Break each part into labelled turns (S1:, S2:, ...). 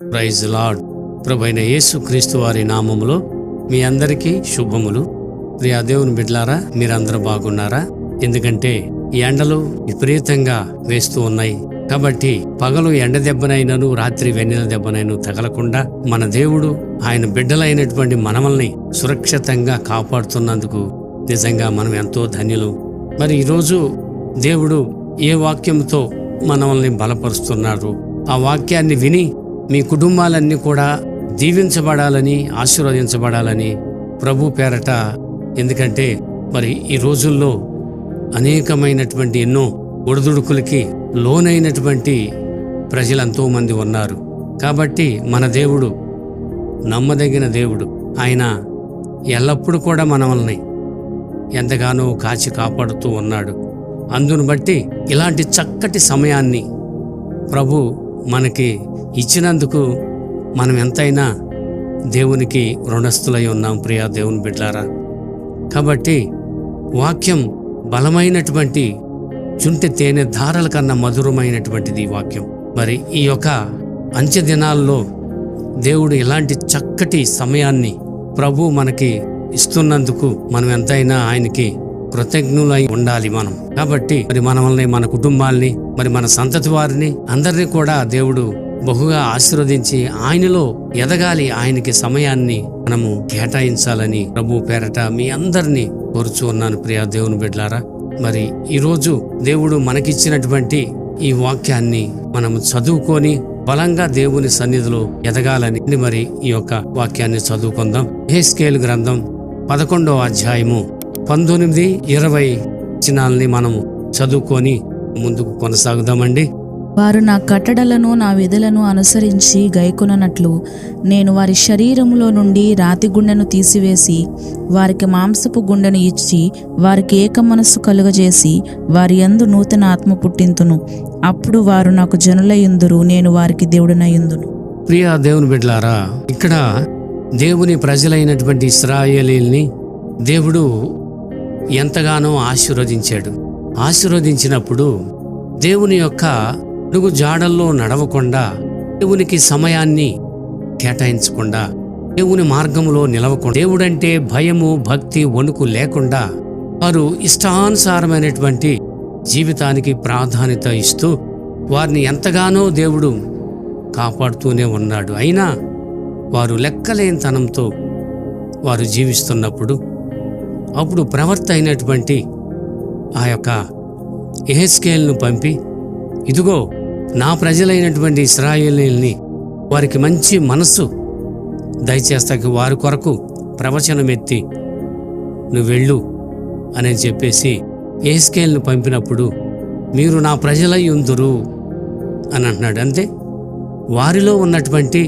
S1: Praise lord. ప్రభువైన యేసు క్రీస్తు వారి నామములో మీ అందరికీ శుభములు. ప్రియా దేవుని బిడ్డలారా, మీరందరూ బాగున్నారా? ఎందుకంటే ఈ ఎండలు విపరీతంగా వేస్తూ ఉన్నాయి కాబట్టి పగలు ఎండ దెబ్బనైనను రాత్రి వెన్నెల దెబ్బనైనా తగలకుండా మన దేవుడు ఆయన బిడ్డలైనటువంటి మనమల్ని సురక్షితంగా కాపాడుతున్నందుకు నిజంగా మనం ఎంతో ధన్యులు. మరి ఈరోజు దేవుడు ఏ వాక్యంతో మనల్ని బలపరుస్తున్నాడు, ఆ వాక్యాన్ని విని మీ కుటుంబాలన్నీ కూడా దీవించబడాలని, ఆశీర్వదించబడాలని ప్రభు పేరట. ఎందుకంటే మరి ఈ రోజుల్లో అనేకమైనటువంటి ఎన్నో ఒడిదుడుకులకి లోనైనటువంటి ప్రజలంతో మంది ఉన్నారు. కాబట్టి మన దేవుడు నమ్మదగిన దేవుడు. ఆయన ఎల్లప్పుడూ కూడా మనల్ని ఎంతగానో కాచి కాపాడుతూ ఉన్నాడు. అందును బట్టి ఇలాంటి చక్కటి సమయాన్ని ప్రభు మనకి ఇచ్చినందుకు మనం ఎంతైనా దేవునికి రుణస్థులై ఉన్నాం. ప్రియా దేవుని బిడ్డలారా, కాబట్టి వాక్యం బలమైనటువంటి చుంటి తేనె ధారల కన్నా మధురమైనటువంటిది వాక్యం. మరి ఈ యొక్క అంచె దినాల్లో దేవుడు ఇలాంటి చక్కటి సమయాన్ని ప్రభు మనకి ఇస్తున్నందుకు మనం ఎంతైనా ఆయనకి కృతజ్ఞులై ఉండాలి మనం. కాబట్టి మరి మనల్ని, మన కుటుంబాల్ని, మరి మన సంతతి వారిని అందరినీ కూడా దేవుడు బహుగా ఆశీర్వదించి ఆయనలో ఎదగాలి, ఆయనకి సమయాన్ని మనము కేటాయించాలని ప్రభు పేరట మీ అందరినీ కోరుచూ ఉన్నాను. ప్రియా దేవుని బిడ్డలారా, మరి ఈరోజు దేవుడు మనకిచ్చినటువంటి ఈ వాక్యాన్ని మనము చదువుకొని బలంగా దేవుని సన్నిధిలో ఎదగాలని మరి ఈ యొక్క వాక్యాన్ని చదువుకుందాం. యెహెజ్కేలు గ్రంథం 11వ అధ్యాయము 19, 20 వచనాల్ని మనము చదువుకొని ముందుకు కొనసాగుదామండి.
S2: వారు నా కట్టడలను, నా విధులను అనుసరించి గైకొననట్లు నేను వారి శరీరములో నుండి రాతి గుండెను తీసివేసి వారికి మాంసపు గుండెను ఇచ్చి వారికి ఏక మనస్సు కలుగజేసి వారి యందు నూతన ఆత్మ పుట్టింతును. అప్పుడు వారు నాకు జనులయుందురు, నేను వారికి దేవుడినయుందును.
S1: ప్రియా దేవుని బిడ్డలారా, ఇక్కడ దేవుని ప్రజలైనటువంటి ఇశ్రాయేలీల్ని దేవుడు ఎంతగానో ఆశీర్వదించాడు. ఆశీర్వదించినప్పుడు దేవుని యొక్క అడుగు జాడల్లో నడవకుండా, దేవునికి సమయాన్ని కేటాయించకుండా, దేవుని మార్గంలో నిలవకుండా, దేవుడంటే భయము, భక్తి, వణుకు లేకుండా వారు ఇష్టానుసారమైనటువంటి జీవితానికి ప్రాధాన్యత ఇస్తూ వారిని ఎంతగానో దేవుడు కాపాడుతూనే ఉన్నాడు. అయినా వారు లెక్కలేనితనంతో వారు జీవిస్తున్నప్పుడు అప్పుడు ప్రవర్త అయినటువంటి ఆ యొక్క యెహెజ్కేలును పంపి, ఇదిగో నా ప్రజలైనటువంటి ఇశ్రాయేలీల్ని వారికి మంచి మనస్సు దయచేస్తాకి వారి కొరకు ప్రవచనమెత్తి నువ్వు వెళ్ళు అని చెప్పేసి యెహెజ్కేలును పంపినప్పుడు మీరు నా ప్రజలై ఉందురు అని అంటున్నాడు. అంతే, వారిలో ఉన్నటువంటి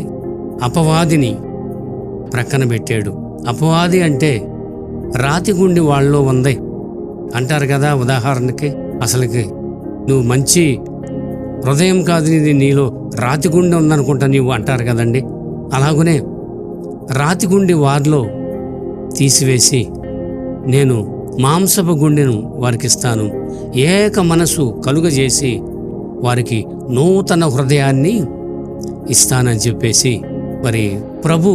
S1: అపవాదిని ప్రక్కన పెట్టాడు. అపవాది అంటే రాతి గుండి వాళ్ళలో ఉంది అంటారు కదా. ఉదాహరణకి అసలుకి నువ్వు మంచి హృదయం కాదు, నీలో రాతి గుండె ఉందనుకుంటా నీవు అంటారు కదండి. అలాగనే రాతి గుండి వారిలో తీసివేసి నేను మాంసపు గుండెను వారికి ఇస్తాను, ఏక మనసు కలుగజేసి వారికి నూతన హృదయాన్ని ఇస్తానని చెప్పేసి మరి ప్రభు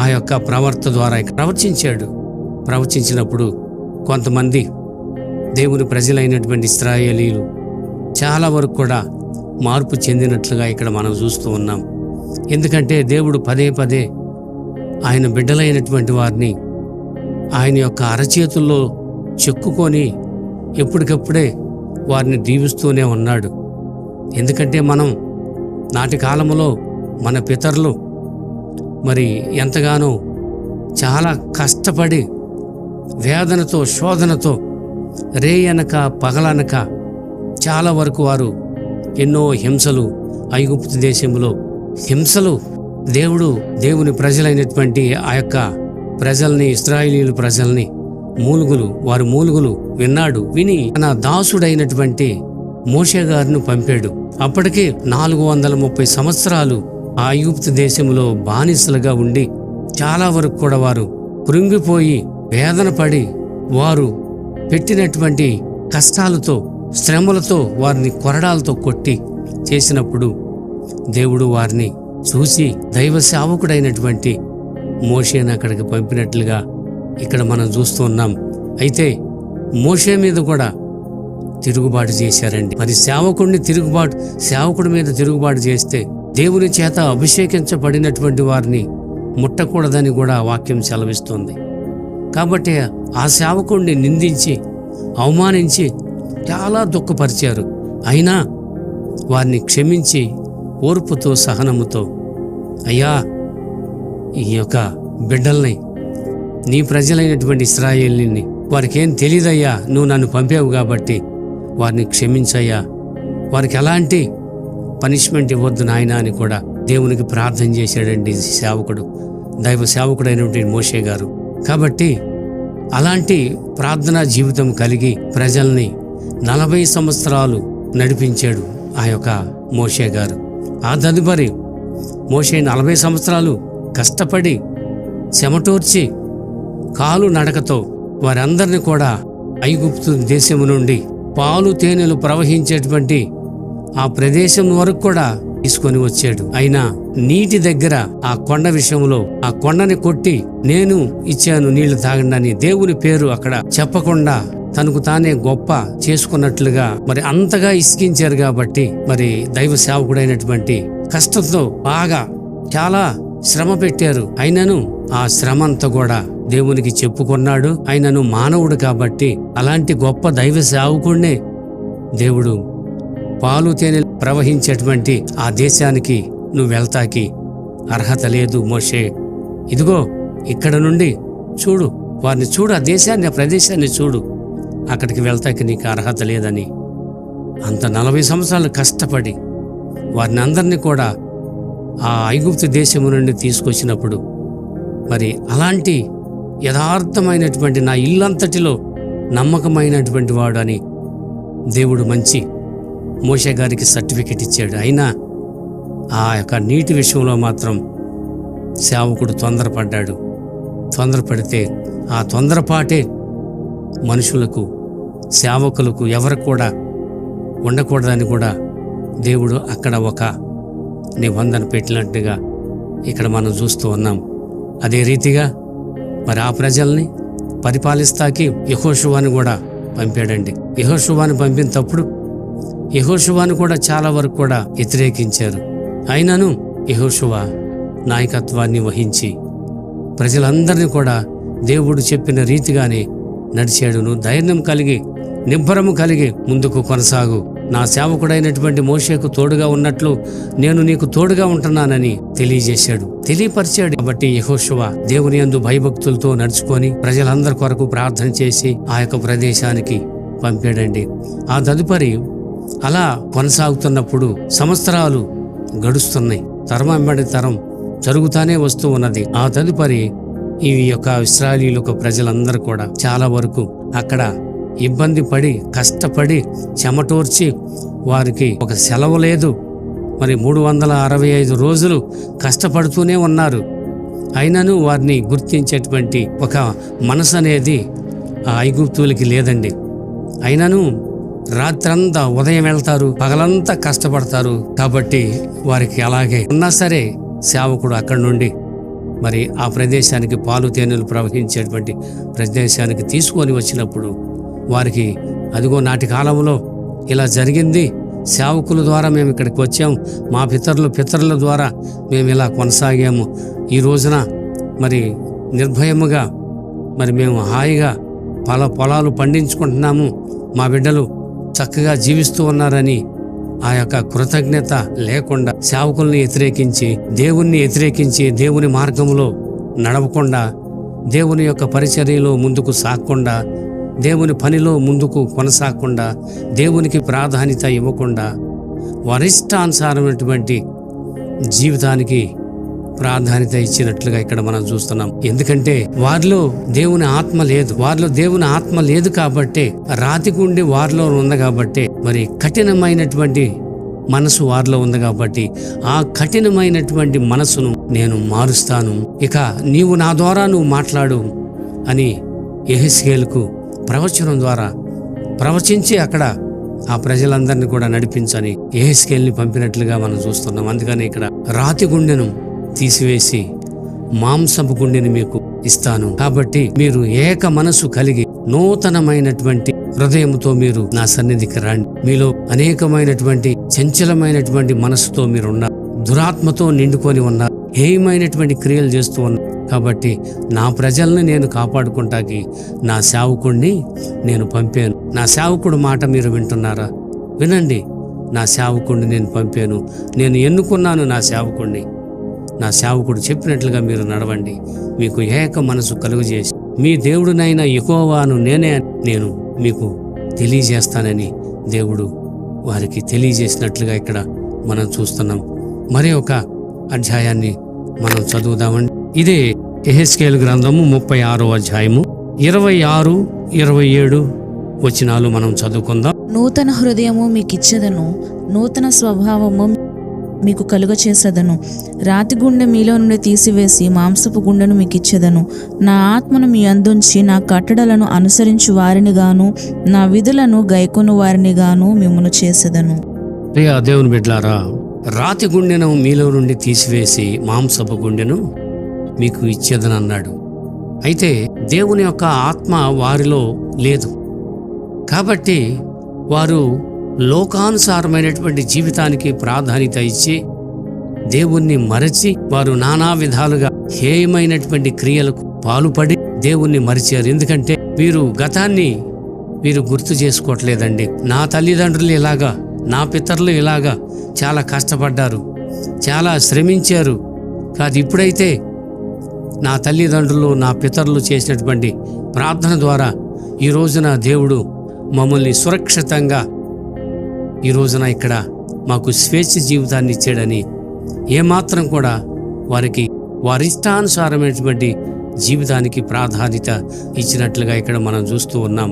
S1: ఆ యొక్క ప్రవర్త ద్వారా ప్రవచించాడు. ప్రవచించినప్పుడు కొంతమంది దేవుని ప్రజలైనటువంటి ఇశ్రాయేలీలు చాలా వరకు కూడా మార్పు చెందినట్లుగా ఇక్కడ మనం చూస్తూ ఉన్నాం. ఎందుకంటే దేవుడు పదే పదే ఆయన బిడ్డలైనటువంటి వారిని ఆయన యొక్క అరచేతుల్లో చెక్కుకొని ఎప్పటికప్పుడే వారిని దీవిస్తూనే ఉన్నాడు. ఎందుకంటే మనం నాటి కాలంలో మన పితరులు మరి ఎంతగానో చాలా కష్టపడి వేదనతో, శోధనతో, రేయనక పగలనక చాలా వరకు వారు ఎన్నో హింసలు, ఐగుప్తు దేశంలో హింసలు, దేవుని ప్రజలైనటువంటి ఆ యొక్క ప్రజల్ని, ఇశ్రాయేలీయుల ప్రజల్ని వారు మూలుగులు విన్నాడు. విని తన దాసుడైనటువంటి మోషే గారిని పంపాడు. అప్పటికే 430 సంవత్సరాలు ఆ ఐగుప్తు దేశంలో బానిసలుగా ఉండి చాలా వరకు కూడా వారు కృంగిపోయి వేదన పడి వారు పెట్టినటువంటి కష్టాలతో, శ్రమలతో వారిని కొరడాలతో కొట్టి చేసినప్పుడు దేవుడు వారిని చూసి దైవ సేవకుడైనటువంటి మోషేను అక్కడికి పంపినట్లుగా ఇక్కడ మనం చూస్తూ ఉన్నాం. అయితే మోషే మీద కూడా తిరుగుబాటు చేశారండి. మరి సేవకుడి మీద తిరుగుబాటు చేస్తే దేవుని చేత అభిషేకించబడినటువంటి వారిని ముట్టకూడదని కూడా వాక్యం సెలవిస్తుంది. కాబట్టి ఆ సేవకుడిని నిందించి అవమానించి చాలా దుఃఖపరిచారు. అయినా వారిని క్షమించి ఓర్పుతో సహనముతో, అయ్యా ఈ యొక్క బిడ్డల్ని, నీ ప్రజలైనటువంటి ఇశ్రాయేలుని, వారికి ఏం తెలియదయ్యా, నువ్వు నన్ను పంపావు కాబట్టి వారిని క్షమించయ్యా, వారికి ఎలాంటి పనిష్మెంట్ ఇవ్వద్దు నాయనా అని కూడా దేవునికి ప్రార్థన చేశాడండి సేవకుడు, దైవ సేవకుడైనటువంటి మోషే గారు. కాబట్టి అలాంటి ప్రార్థనా జీవితం కలిగి ప్రజల్ని 40 సంవత్సరాలు నడిపించాడు ఆ యొక్క మోషే గారు. ఆ తదుపరి మోషే 40 సంవత్సరాలు కష్టపడి చెమటోర్చి కాలు నడకతో వారందరినీ కూడా ఐగుప్తు దేశము నుండి పాలు తేనెలు ప్రవహించేటువంటి ఆ ప్రదేశం వరకు కూడా తీసుకొని వచ్చాడు. అయినా నీటి దగ్గర ఆ కొండ విషయంలో ఆ కొండని కొట్టి నేను ఇచ్చాను నీళ్లు తాగండి అని దేవుని పేరు అక్కడ చెప్పకుండా తనకు తానే గొప్ప చేసుకున్నట్లుగా మరి అంతగా ఇసికించారు. కాబట్టి మరి దైవ సేవకుడైనటువంటి కష్టంతో బాగా చాలా శ్రమ పెట్టారు. అయినను ఆ శ్రమ అంతా కూడా దేవునికి చెప్పుకున్నాడు. ఆయనను మానవుడు కాబట్టి అలాంటి గొప్ప దైవ సేవకుడినే దేవుడు పాలు తేనె ప్రవహించేటువంటి ఆ దేశానికి నువ్వు వెళ్తాకి అర్హత లేదు మోషే, ఇదిగో ఇక్కడ నుండి చూడు, వారిని చూడు, ఆ దేశాన్ని, ఆ ప్రదేశాన్ని చూడు, అక్కడికి వెళ్తాకి నీకు అర్హత లేదని అంత 40 సంవత్సరాలు కష్టపడి వారిని అందరినీ కూడా ఆ ఐగుప్తు దేశము నుండి తీసుకొచ్చినప్పుడు మరి అలాంటి యథార్థమైనటువంటి నా ఇల్లంతటిలో నమ్మకమైనటువంటి వాడు అని దేవుడు మంచి మోషే గారికి సర్టిఫికెట్ ఇచ్చాడు. అయినా ఆ యొక్క నీటి విషయంలో మాత్రం సేవకుడు తొందరపడ్డాడు. తొందరపడితే ఆ తొందరపాటే మనుషులకు, సేవకులకు ఎవరికి కూడా ఉండకూడదని కూడా దేవుడు అక్కడ ఒక నిబంధన పెట్టినట్టుగా ఇక్కడ మనం చూస్తూ ఉన్నాం. అదే రీతిగా మరి ఆ ప్రజల్ని పరిపాలిస్తాకి యెహోషువను కూడా పంపాడండి. యెహోషువను పంపినప్పుడు యెహోషువను కూడా చాలా వరకు కూడా వ్యతిరేకించారు. అయినను యెహోషువ నాయకత్వాన్ని వహించి ప్రజలందరినీ కూడా దేవుడు చెప్పిన రీతిగానే నడిచాడు. నువ్వు ధైర్యం కలిగి, నిబ్బరము కలిగి ముందుకు కొనసాగు, నా సేవకుడైనటువంటి మోషేకు తోడుగా ఉన్నట్లు నేను నీకు తోడుగా ఉంటున్నానని తెలియపరిచాడు. కాబట్టి యెహోషువ దేవుని యందు భయభక్తులతో నడుచుకొని ప్రజలందరి కొరకు ప్రార్థన చేసి ఆ యొక్క ప్రదేశానికి పంపాడండి. ఆ తదుపరి అలా కొనసాగుతున్నప్పుడు సంవత్సరాలు గడుస్తున్నాయి, తరమంబడి తరం జరుగుతానే వస్తూ ఉన్నది. ఆ తదుపరి ఈ యొక్క ఇశ్రాయేలీయుల ప్రజలందరూ కూడా చాలా వరకు అక్కడ ఇబ్బంది పడి, కష్టపడి, చెమటోర్చి, వారికి ఒక సెలవు లేదు. మరి 365 రోజులు కష్టపడుతూనే ఉన్నారు. అయినను వారిని గుర్తించేటువంటి ఒక మనసు అనేది ఆ ఐగుప్తులకి లేదండి. అయినను రాత్రంతా ఉదయం వెళ్తారు, పగలంతా కష్టపడతారు. కాబట్టి వారికి అలాగే ఉన్నా సరే సేవకుడు అక్కడి నుండి మరి ఆ ప్రదేశానికి, పాలు తేనెలు ప్రవహించేటువంటి ప్రదేశానికి తీసుకొని వచ్చినప్పుడు వారికి అదిగో నాటి కాలంలో ఇలా జరిగింది, సేవకుల ద్వారా మేము ఇక్కడికి వచ్చాము, మా పితరుల ద్వారా మేము ఇలా కొనసాగాము, ఈ రోజున మరి నిర్భయముగా మరి మేము హాయిగా పొలాలు పండించుకుంటున్నాము, మా బిడ్డలు చక్కగా జీవిస్తూ ఉన్నారని ఆ యొక్క కృతజ్ఞత లేకుండా సేవకుల్ని వ్యతిరేకించి, దేవుణ్ణి వ్యతిరేకించి, దేవుని మార్గంలో నడవకుండా, దేవుని యొక్క పరిచర్యలో ముందుకు సాగకుండా, దేవుని పనిలో ముందుకు కొనసాగకుండా, దేవునికి ప్రాధాన్యత ఇవ్వకుండా వరిష్టానుసారమైనటువంటి జీవితానికి ప్రాధాన్యత ఇచ్చినట్లుగా ఇక్కడ మనం చూస్తున్నాం. ఎందుకంటే వారిలో దేవుని ఆత్మ లేదు కాబట్టి, రాతి గుండి వారిలో ఉంది కాబట్టి, మరి కఠినమైనటువంటి మనసు వారిలో ఉంది కాబట్టి ఆ కఠినమైనటువంటి మనసును నేను మారుస్తాను, ఇక నీవు నా ద్వారా నువ్వు మాట్లాడు అని యెహెజ్కేలుకు ప్రవచనం ద్వారా ప్రవచించి అక్కడ ఆ ప్రజలందరినీ కూడా నడిపించని యెహెజ్కేలుని పంపినట్లుగా మనం చూస్తున్నాం. అందుకని ఇక్కడ రాతి గుండెను తీసివేసి మాంసపు గుండెని మీకు ఇస్తాను. కాబట్టి మీరు ఏక మనసు కలిగి నూతనమైనటువంటి హృదయంతో మీరు నా సన్నిధికి రండి. మీలో అనేకమైనటువంటి చంచలమైనటువంటి మనసుతో మీరున్నారు, దురాత్మతో నిండుకొని ఉన్నారు, హేయమైనటువంటి క్రియలు చేస్తూ ఉన్నారు. కాబట్టి నా ప్రజల్ని నేను కాపాడుకుంటాకి నా సేవకుడిని నేను పంపాను. నా సేవకుడు మాట మీరు వింటున్నారా? వినండి. నా సేవకుడిని నేను పంపాను, నేను ఎన్నుకున్నాను నా సేవకుడిని. నా సేవకుడు చెప్పినట్లుగా మీరు నడవండి. మీకు ఏక మనసు కలుగజేసి మీ దేవుడినైనా యెహోవాను నేను మీకు తెలియజేస్తానని దేవుడు వారికి తెలియజేసినట్లుగా ఇక్కడ మనం చూస్తున్నాం. మరి ఒక అధ్యాయాన్ని మనం చదువుదామండి. ఇదే యెహెజ్కేలు గ్రంథము 36వ అధ్యాయము 26, 27 వచనాలు మనం చదువుకుందాం.
S2: నూతన హృదయము మీకిచ్చెదను, నూతన స్వభావము మీకు కలుగచేసేదను. రాతి గుండె మీలో నుండి తీసివేసి మాంసపు గుండెను మీకు ఇచ్చేదను. నా ఆత్మను మీ అందుంచి నా కట్టడలను అనుసరించు వారిని గాను నా విధులను గైకొను వారిని గాను మిమ్మును చేసేదను.
S1: ప్రియ దేవుని బిడ్డలారా, రాతి గుండెను మీలో నుండి తీసివేసి మాంసపు గుండెను మీకు ఇచ్చేదని అన్నాడు. అయితే దేవుని యొక్క ఆత్మ వారిలో లేదు. కాబట్టి వారు లోకానుసారమైనటువంటి జీవితానికి ప్రాధాన్యత ఇచ్చి దేవుణ్ణి మరచి వారు నానా విధాలుగా హేయమైనటువంటి క్రియలకు పాలుపడి దేవుణ్ణి మరిచారు. ఎందుకంటే వీరు గతాన్ని వీరు గుర్తు చేసుకోవట్లేదండి. నా తల్లిదండ్రులు ఇలాగా, నా పితరులు ఇలాగా చాలా కష్టపడ్డారు, చాలా శ్రమించారు. కాదు, ఇప్పుడైతే నా తల్లిదండ్రులు, నా పితరులు చేసినటువంటి ప్రార్థన ద్వారా ఈ రోజున దేవుడు మమ్మల్ని సురక్షితంగా ఈ రోజున ఇక్కడ మాకు స్వేచ్ఛ జీవితాన్ని ఇచ్చాడని ఏమాత్రం కూడా వారికి వారిష్టానుసారమైనటువంటి జీవితానికి ప్రాధాన్యత ఇచ్చినట్లుగా ఇక్కడ మనం చూస్తూ ఉన్నాం.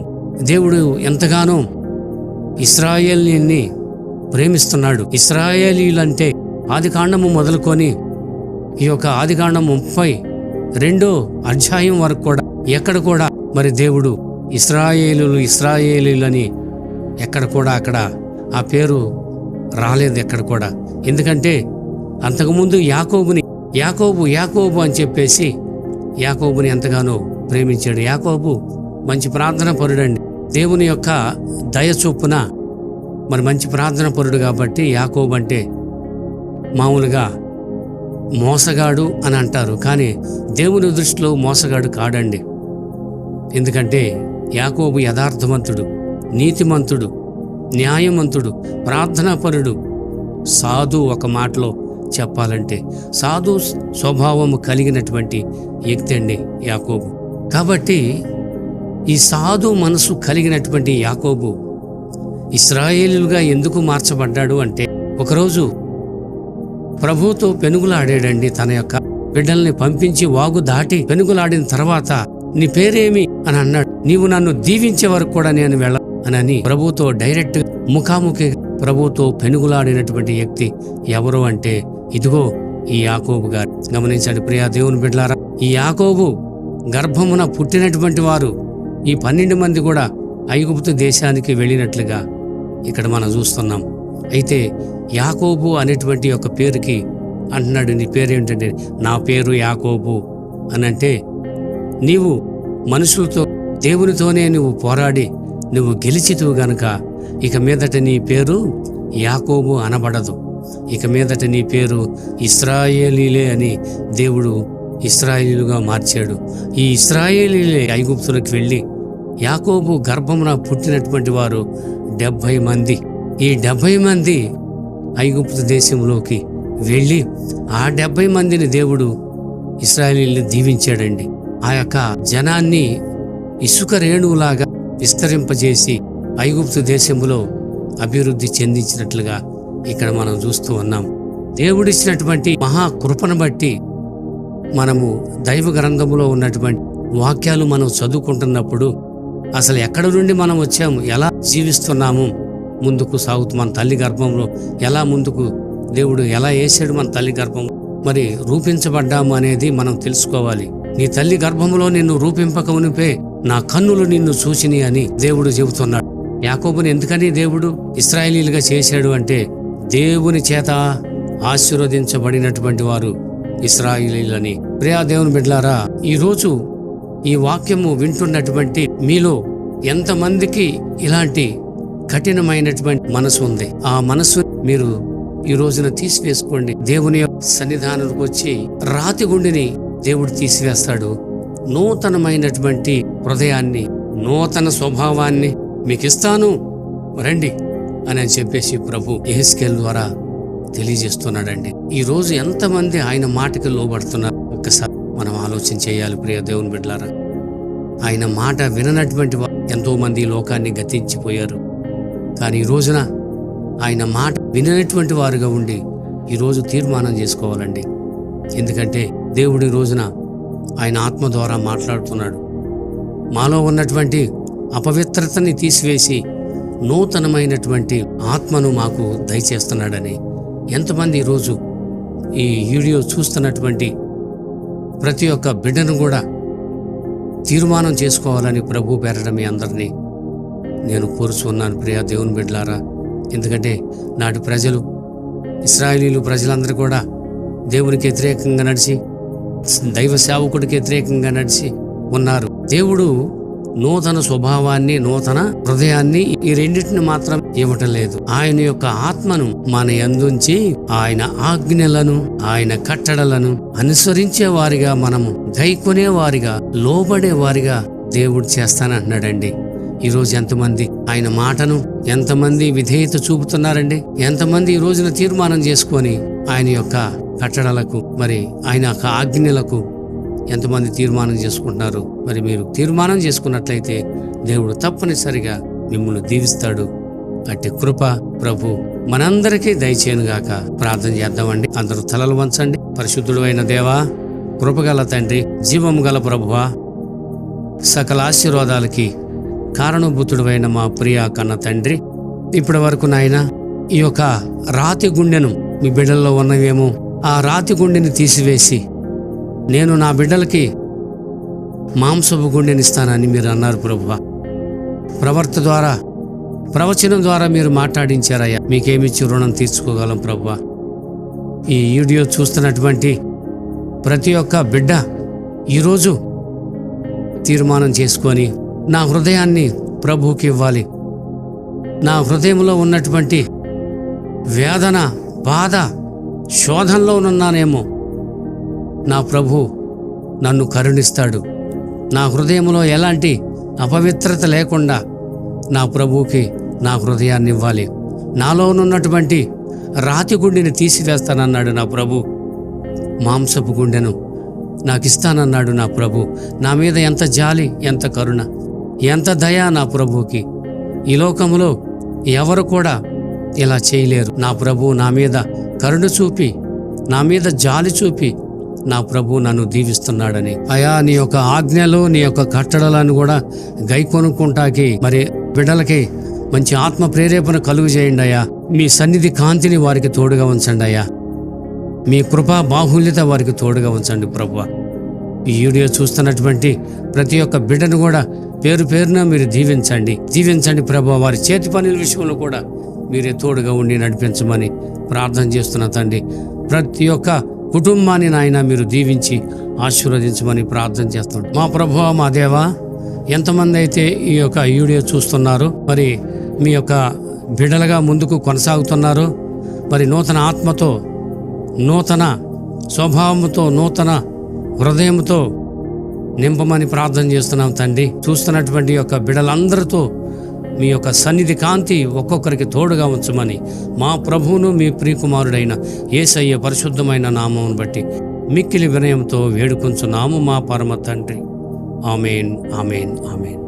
S1: దేవుడు ఎంతగానో ఇశ్రాయేలీయుల్ని ప్రేమిస్తున్నాడు. ఇశ్రాయేలీయులంటే ఆదికాండము మొదలుకొని ఈ యొక్క ఆదికాండం 32వ అధ్యాయం వరకు కూడా ఎక్కడ కూడా మరి దేవుడు ఇశ్రాయేలీయులని ఎక్కడ కూడా అక్కడ ఆ పేరు రాలేదు ఎక్కడ కూడా. ఎందుకంటే అంతకుముందు యాకోబు అని చెప్పేసి యాకోబుని ఎంతగానో ప్రేమించాడు. యాకోబు మంచి ప్రార్థన పరుడండి. దేవుని యొక్క దయ చొప్పున మరి మంచి ప్రార్థన పరుడు కాబట్టి యాకోబు అంటే మామూలుగా మోసగాడు అని అంటారు, కానీ దేవుని దృష్టిలో మోసగాడు కాడండి. ఎందుకంటే యాకోబు యథార్థవంతుడు, నీతిమంతుడు, న్యాయవంతుడు, ప్రార్థనాపరుడు, సాధు. ఒక మాటలో చెప్పాలంటే సాధు స్వభావము కలిగినటువంటి వ్యక్తి అండి యాకోబు. కాబట్టి ఈ సాధు మనసు కలిగినటువంటి యాకోబు ఇశ్రాయేలుగా ఎందుకు మార్చబడ్డాడు అంటే, ఒకరోజు ప్రభువుతో పెనుగులాడాడండి. తన యొక్క బిడ్డల్ని పంపించి వాగు దాటి పెనుగులాడిన తర్వాత నీ పేరేమి అని అన్నాడు. నీవు నన్ను దీవించే వరకు కూడా నేను వెళ్ళని ప్రభువుతో డైరెక్ట్ ముఖాముఖి ప్రభువుతో పెనుగులాడినటువంటి వ్యక్తి ఎవరు అంటే ఇదిగో ఈ యాకోబు గారు. గమనించండి ప్రియా దేవుని బిడ్డలారా, ఈ యాకోబు గర్భమున పుట్టినటువంటి వారు ఈ 12 మంది కూడా ఐగుప్తు దేశానికి వెళ్ళినట్లుగా ఇక్కడ మనం చూస్తున్నాం. అయితే యాకోబు అనేటువంటి ఒక పేరుకి అంటున్నాడు, నీ పేరేంటంటే నా పేరు యాకోబు అనంటే నీవు మనుషులతో దేవునితోనే నువ్వు పోరాడి నువ్వు గెలిచితువు గనుక ఇక మీదట నీ పేరు యాకోబు అనబడదు. ఇక మీదట నీ పేరు ఇశ్రాయేలీలే అని దేవుడు ఇశ్రాయేలీలుగా మార్చాడు. ఈ ఇశ్రాయేలీలే ఐగుప్తులకు వెళ్ళి యాకోబు గర్భమున పుట్టినటువంటి వారు 70 మంది. ఈ 70 మంది ఐగుప్తు దేశంలోకి వెళ్ళి ఆ 70 మందిని దేవుడు ఇశ్రాయేలీయుల్ని దీవించాడండి. ఆ యొక్క జనాన్ని ఇసుక రేణువులాగా విస్తరింపజేసి ఐగుప్తు దేశంలో అభివృద్ధి చెందించినట్లుగా ఇక్కడ మనం చూస్తూ ఉన్నాం. దేవుడిచ్చినటువంటి మహాకృపను బట్టి మనము దైవ గ్రంథములో ఉన్నటువంటి వాక్యాలు మనం చదువుకుంటున్నప్పుడు అసలు ఎక్కడ నుండి మనం వచ్చాము, ఎలా జీవిస్తున్నాము, ముందుకు సాగుతూ మన తల్లి గర్భంలో ఎలా ముందుకు దేవుడు ఎలా వేసాడు మన తల్లి గర్భంలో మరి రూపించబడ్డాము అనేది మనం తెలుసుకోవాలి. నీ తల్లి గర్భంలో నిన్ను రూపింపక మునిపే నా కన్నులు నిన్ను చూసిని అని దేవుడు చెబుతున్నాడు. యాకోబుని ఎందుకని దేవుడు ఇశ్రాయేలీలుగా చేశాడు అంటే దేవుని చేత ఆశీర్వదించబడినటువంటి వారు ఇశ్రాయేలీలని. ప్రియా దేవుని బిడ్డలారా, ఈరోజు ఈ వాక్యము వింటున్నటువంటి మీలో ఎంతమందికి ఇలాంటి కఠినమైనటువంటి మనసు ఉంది? ఆ మనసు మీరు ఈ రోజున తీసివేసుకోండి. దేవుని సన్నిధానానికి వచ్చి రాతి గుండెని దేవుడు తీసివేస్తాడు. నూతనమైనటువంటి హృదయాన్ని, నూతన స్వభావాన్ని మీకు ఇస్తాను రండి అని చెప్పేసి ప్రభు యెహెజ్కేలు ద్వారా తెలియజేస్తున్నాడండి. ఈ రోజు ఎంతమంది ఆయన మాటకి లోబడుతున్నారు ఒక్కసారి మనం ఆలోచన చేయాలి. ప్రియ దేవుని బిడ్డలారా, ఆయన మాట విననటువంటి ఎంతో మంది లోకాన్ని గతించిపోయారు. కానీ ఈ రోజున ఆయన మాట విననటువంటి వారుగా ఉండి ఈరోజు తీర్మానం చేసుకోవాలండి. ఎందుకంటే దేవుడు ఈ రోజున ఆయన ఆత్మ ద్వారా మాట్లాడుతున్నాడు. మాలో ఉన్నటువంటి అపవిత్రతని తీసివేసి నూతనమైనటువంటి ఆత్మను మాకు దయచేస్తున్నాడని ఎంతమంది ఈరోజు ఈ వీడియో చూస్తున్నటువంటి ప్రతి ఒక్క బిడ్డను కూడా తీర్మానం చేసుకోవాలని ప్రభు పేరట మీ అందరినీ నేను కోరుచున్నాను. ప్రియా దేవుని బిడ్డలారా, ఎందుకంటే నాటి ప్రజలు, ఇశ్రాయేలీలు ప్రజలందరూ కూడా దేవునికి వ్యతిరేకంగా నడిచి, దైవ సేవకుడికి వ్యతిరేకంగా నడిచి ఉన్నారు. దేవుడు నూతన స్వభావాన్ని, నూతన హృదయాన్ని ఈ రెండింటిని మాత్రం ఇవ్వటం లేదు. ఆయన యొక్క ఆత్మను మన యందుంచి ఆయన ఆజ్ఞలను, ఆయన కట్టడలను అనుసరించే వారిగా, మనము గైకొనే వారిగా, లోబడే వారిగా దేవుడు చేస్తానంటున్నాడండి. ఈరోజు ఎంతమంది ఆయన మాటను, ఎంతమంది విధేయత చూపుతున్నారండి? ఎంతమంది ఈ రోజున తీర్మానం చేసుకొని ఆయన యొక్క కట్టడలకు, మరి ఆయన యొక్క ఆజ్ఞలకు ఎంతమంది తీర్మానం చేసుకుంటున్నారు? మరి మీరు తీర్మానం చేసుకున్నట్లయితే దేవుడు తప్పనిసరిగా మిమ్మల్ని దీవిస్తాడు. అట్టి కృప ప్రభు మనందరికీ దయచేయనుగాక. ప్రార్థన చేద్దామండి. అందరూ తలలు వంచండి. పరిశుద్ధుడు అయిన దేవా, కృపగల తండ్రి, జీవము గల ప్రభువా, సకల ఆశీర్వాదాలకి కారణభూతుడైన మా ప్రియ కన్న తండ్రి, ఇప్పటి వరకు నాయన ఈ యొక్క రాతి గుండెను, మీ బిడ్డల్లో ఉన్నవేమో ఆ రాతి గుండెని తీసివేసి నేను నా బిడ్డలకి మాంసపు గుండెనిస్తానని మీరు అన్నారు ప్రభువా. ప్రవర్త ద్వారా, ప్రవచనం ద్వారా మీరు మాట్లాడించారయ్యా. మీకేమిచ్చి రుణం తీర్చుకోగలం ప్రభువా. ఈ వీడియో చూస్తున్నటువంటి ప్రతి ఒక్క బిడ్డ ఈరోజు తీర్మానం చేసుకొని నా హృదయాన్ని ప్రభువుకి ఇవ్వాలి. నా హృదయంలో ఉన్నటువంటి వేదన, బాధ, శోధనలో ఉన్నానేమో, నా ప్రభు నన్ను కరుణిస్తాడు. నా హృదయంలో ఎలాంటి అపవిత్రత లేకుండా నా ప్రభువుకి నా హృదయాన్ని ఇవ్వాలి. నాలో ఉన్నటువంటి రాతి గుండెని తీసివేస్తానన్నాడు నా ప్రభు. మాంసపు గుండెను నాకు ఇస్తానన్నాడు నా ప్రభు. నా మీద ఎంత జాలి, ఎంత కరుణ, ఎంత దయ నా ప్రభువుకి. ఈ లోకంలో ఎవరు కూడా ఇలా చేయలేరు. నా ప్రభు నా మీద కరుణ చూపి, నా మీద జాలి చూపి నా ప్రభు నన్ను దీవిస్తున్నాడని. అయా, నీ యొక్క ఆజ్ఞలు, నీ యొక్క కట్టడలను కూడా గైకొనుకుంటాకి మరి బిడ్డలకి మంచి ఆత్మ ప్రేరేపణ కలుగు చేయండి అయ్యా. మీ సన్నిధి కాంతిని వారికి తోడుగా ఉంచండి అయ్యా. మీ కృపా బాహుల్యత వారికి తోడుగా ఉంచండి ప్రభువా. ఈ వీడియో చూస్తున్నటువంటి ప్రతి ఒక్క బిడ్డను కూడా పేరు పేరున మీరు దీవించండి ప్రభువా. వారి చేతి పనుల విషయంలో కూడా మీరే తోడుగా ఉండి నడిపించమని ప్రార్థన చేస్తున్న తండ్రి. ప్రతి ఒక్క కుటుంబాన్ని నాయన మీరు దీవించి ఆశీర్వదించమని ప్రార్థన చేస్తాం. మా ప్రభువా, మా దేవా, ఎంతమంది అయితే ఈ యొక్క వీడియో చూస్తున్నారో, మరి మీ యొక్క బిడ్డలుగా ముందుకు కొనసాగుతున్నారో, మరి నూతన ఆత్మతో, నూతన స్వభావంతో, నూతన హృదయంతో నింపమని ప్రార్థన చేస్తున్నాం తండ్రి. చూస్తున్నటువంటి యొక్క బిడ్డలందరితో మీ యొక్క సన్నిధి కాంతి ఒక్కొక్కరికి తోడుగా ఉంచమని మా ప్రభువును, మీ ప్రియకుమారుడైన యేసయ్య పరిశుద్ధమైన నామమును బట్టి మిక్కిలి వినయంతో వేడుకొంచున్నాము మా పరమ తండ్రి. ఆమేన్, ఆమేన్, ఆమేన్.